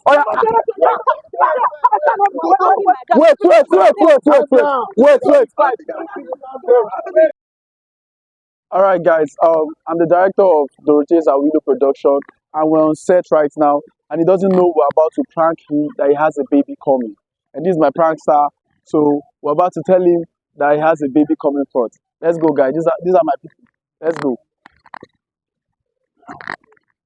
Oh, yeah. Wait. All right, guys. I'm the director of Dorothe Awilo production, and we're on set right now. And he doesn't know we're about to prank him that he has a baby coming. And this is my prank star, so we're about to tell him that he has a baby coming forth. Let's go, guys. These are my people. Let's go.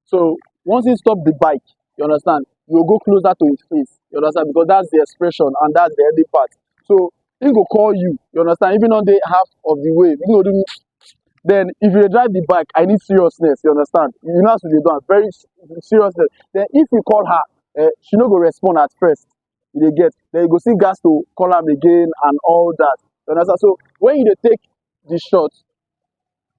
So once he stop the bike, you understand, you'll go closer to his face. You understand? Because that's the expression and that's the heavy part. So he go call you, you understand, even on the half of the way. You go do then if you drive the bike, I need seriousness, you understand? You know how to do very seriousness. Then if you call her, she no go respond at first. You dey get, then you go see gas to call am again and all that. You understand? So when you dey take the shot,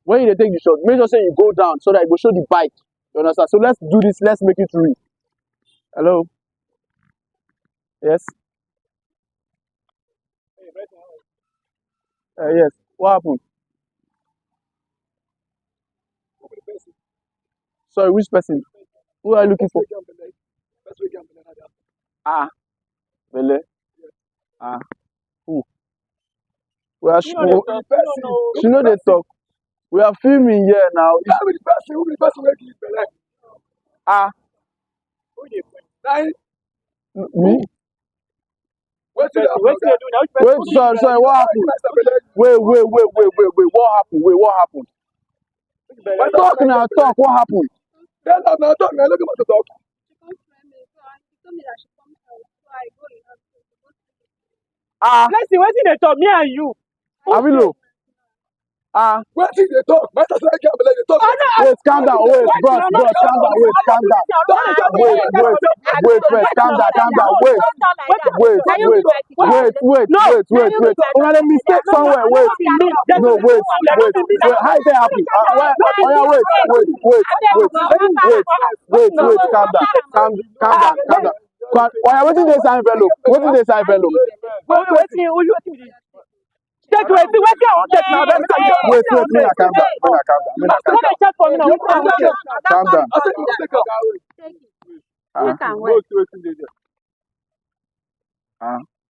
make sure say you go down so that you go show the bike. You understand? So let's do this, let's make it real. Hello? Yes? Yes. What happened? Sorry, which person? Who are you looking for? Ah, Bele. Ah, who? We are she know they talk. We are filming here now. Ah, me? Wait, sorry, what happened? Wait, what happened? What happened? Talk now, talk, what happened? Ah, let's see, what's in the top, me and you. Awilo. Ah, what did they talk? Wait, calm down, wait, bros, calm down, calm down. Wait, first, calm down, wait. Una dey mistake somewhere, wait. No, wait. How is that happen? Wait, calm down. Oh yeah, wetin dey inside envelope? Wetin dey inside envelope? Take wait, I want to now. Wait, calm down. Calm down.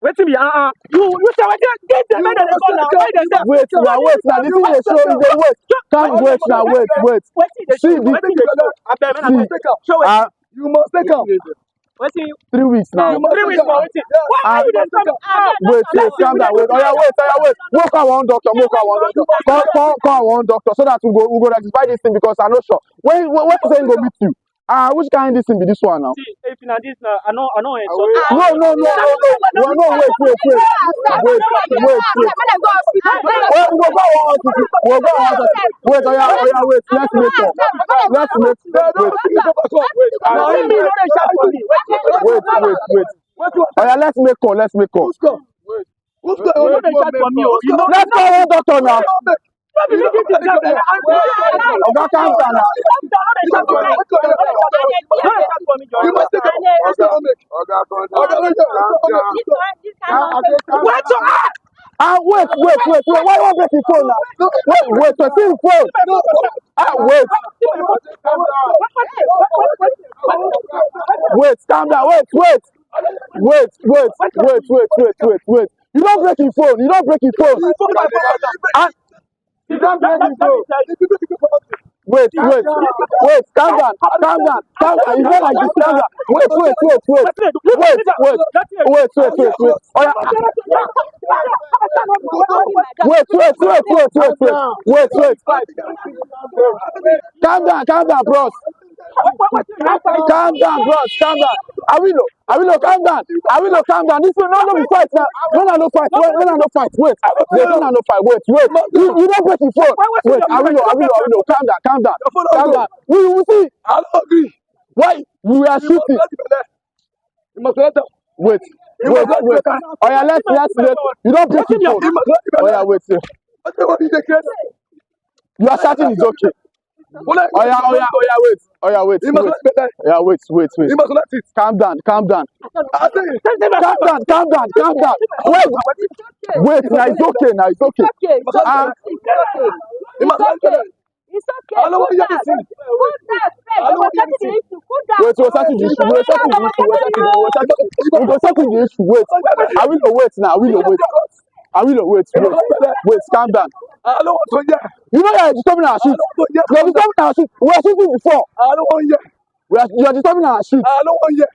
Wait till me, you say what get the man that go now. Wait now, this thing dey show you dey wait. Can't wait now, wait. See this. You must take up. 3 weeks now. 3 weeks now. Why you dey come? Wait, calm down. Wait. We'll call one doctor. Call one doctor so that we go rectify this thing because I'm not sure. When you say go meet you? Which kind this thing be this one now? See, if you this now, I know. No. Wait. Wait, let's make let's make call. Who's going to Let's call one doctor now. Wait. Why you break the phone now? Wait, see the phone. Wait. Wait, calm down. Wait. You don't break your phone. You don't break your phone. Wait. Calm down. You know like this. Calm down. Wait. Oh, yeah. Wait. Calm down, bros. Calm down. Awilo, calm down. This will not be fight now. No fight. Wait. There's no fight. Wait. You don't break your phone. Wait, Awilo, calm down. We see. I don't agree. Why? We are shooting. You must let them. Wait. Oh yeah, let's. You don't break your phone. Oh yeah, wait. You are shouting is okay. Oh yeah, wait. You must let yeah, wait. You must let it. Calm down. Calm down. Wait. Now it's okay. You must let it. It's okay. I don't want you to see. Cool down. Wait, we'll settle the issue. We'll settle the issue. We'll settle the issue. Wait. I will wait now. I will wait. I will wait. Wait. Calm down. I don't want to hear. You know you're disturbing our shoot. You're disturbing our shoot. We are shooting before. I don't want to hear. You're disturbing our shoot. I don't want to hear.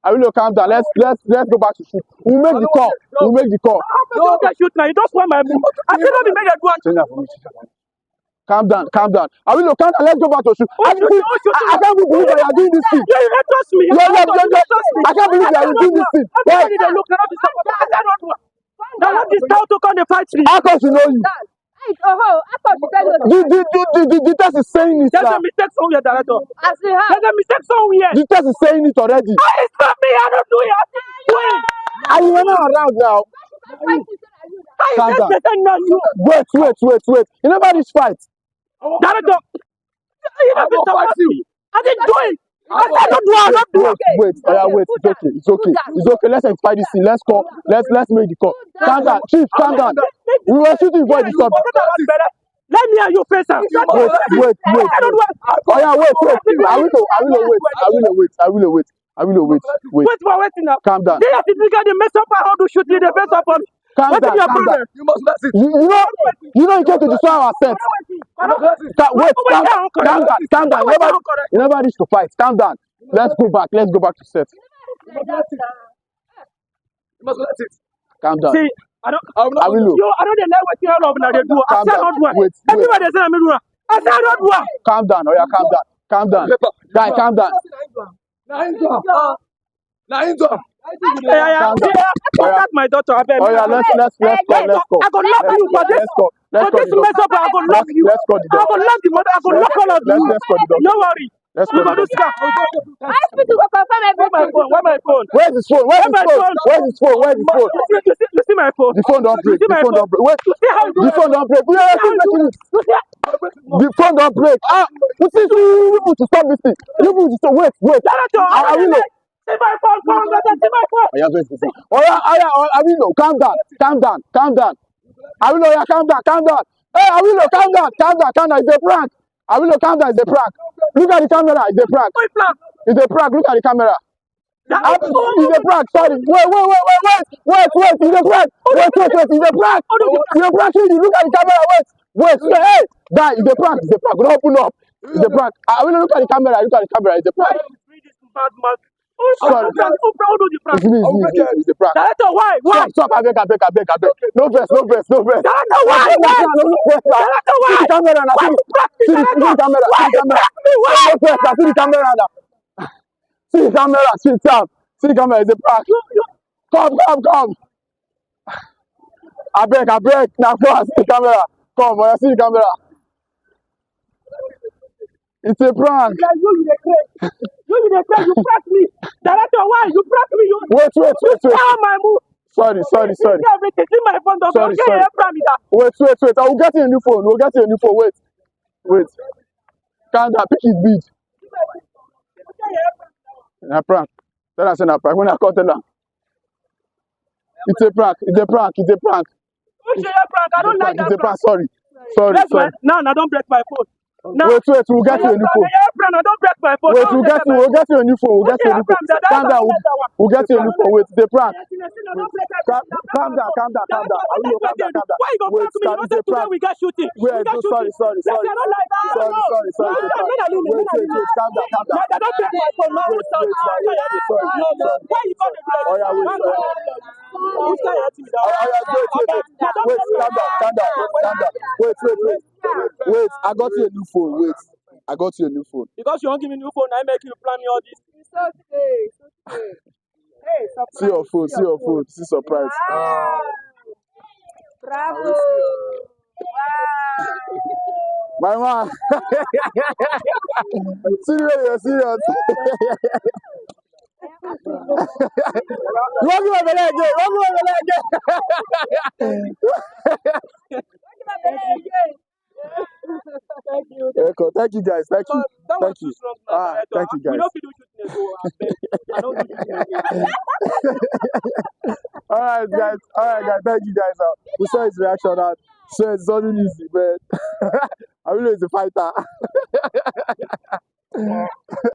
I will calm down. Let's go back to shoot. We'll make the call. We'll make the call. No, don't shoot now. You just want my move. I said not be made a do. Change that for me. Calm down. I will calm down. Let's go back to shoot. I can't believe that you are doing this thing. Yeah, you don't trust me. I can't believe that you are doing this thing. Why? Now what is how to come and fight me? How come she know you? The test is saying it. There's a mistake somewhere, director. There's a mistake somewhere. The test is saying it already. It's not me. I don't do it. I didn't do it. Are you not around now? Calm down. Wait. You never reach fight. Director, you know, Mr. Wasi, I didn't do it. I said don't do it. Wait. It's okay. Let's expedite this thing. Let's make the call. Calm down, Chief. Calm down. We were shooting before the stop. Let me hear your face. Wait. Oh yeah, wait. I will wait. Wait for waiting now. Calm down. They have to figure the mess up how to shoot me. The mess up on. Calm down. You must let it. You know you came to destroy our set. Wait, calm down. You never reach to fight. Calm down. Let's go back to set. You must let it. Calm down. See, I don't know the night what you all of now they do. I said not do. Everybody say I'm doing. I said not do. Calm down. Oh yeah, calm down. Guy, calm down. Contact my daughter. Oh yeah, let's go. I go love you for this. For this mess up, I go love you. Let's call the I go love the mother. I go love all of you. Let's call the doctor. No worry. Let's go. I speak to confirm everything. Where my phone? Where's his phone? You see my phone? The phone don't break. Wait. The phone don't break. The phone don't break. You need to stop this thing. You need to stop. Wait. I will know. See my phone. See my phone. I will know. Calm down. I will know. Calm down. Hey, I will know. Calm down. It's a prank. I will calm down. It's a prank. Look at the camera. It's a prank. It's a prank. Look at the camera. It's a prank. Sorry. Wait. It's a prank. Wait. It's a prank. You're pranking you. Look at the camera. Wait. Hey, that is a prank. Don't open up. It's a prank. I will look at the camera. It's a prank. Sorry. It's me. It's a prank. Director, why? Stop. I beg. No verse. Director, why? Director, why? See the camera now. See the camera. See the camera now. See the camera. See the camera. It's a prank. Come. I beg. Now go see the camera. Come, boy. See the camera. It's a prank. You prank me. Director, why? You prank me. Wait. How my move? Sorry. Everything. See my phone. Sorry. Wait. I will get you a new phone. Wait. Calm down. Pick his beat. A prank. Tell us a prank. When I caught them. It's a prank. Who say a prank? I don't like that It's a prank. prank. Sorry. No, don't break my phone. No. Wait, we'll get you a new phone. Don't break my phone. Wait, we'll get you a new phone. Calm down. We'll get you a new phone. Wait, it's a prank. Calm down. I will calm down. Why you gonna prank me? You know that today we got shooting. Wait, sorry. I don't like that. Sorry. Wait, calm down. Don't break my phone. No, why you gonna break? Oh yeah, wait. Wait, I got you a new phone. Because you won't give me a new phone, I make you plan me all this. It's okay. Hey, surprise. See your phone. See surprise. Wow. Bravo. Wow. My man. Serious. You want me to again? Thank you guys. Thank you. Thank you guys. We don't feel I don't do this. All right, guys. Thank you guys. We saw his reaction. So it's not easy, man. I really is a fighter.